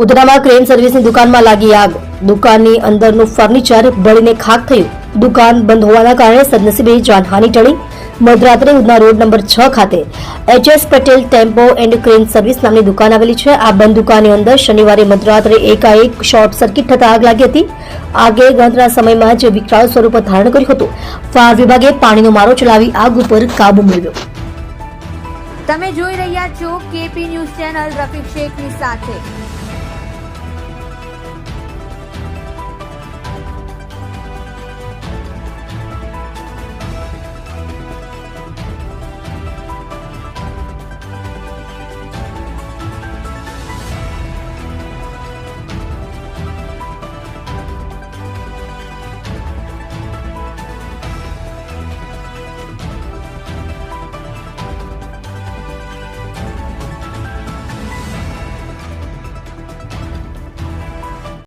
ઉધનામાં crane સર્વિસની દુકાનમાં લાગી આગ. દુકાનની અંદરનું ફર્નિચર બળીને ખાખ થયું. દુકાન બંધ હોવાના કારણે સદનસીબે જાનહાનિ ટળી. મધરાત્રે ઉધના રોડ નંબર 6 ખાતે H S. Patel tempo and crane service નામની દુકાન આવેલી છે. આ બંધ દુકાનની અંદર શનિવારે મધરાત્રે એકાએક શોર્ટ સર્કિટ થતા આગ લાગી હતી. આગે ગણતરીના સમયમાં જ વિકરાળ સ્વરૂપ ધારણ કર્યું હતું. ફાયર વિભાગે પાણીનો મારો ચલાવી આગ ઉપર કાબુ મેળવ્યો. તમે જોઈ રહ્યા છો કેપી ન્યૂઝ ચેનલ રફીક શેખની સાથે.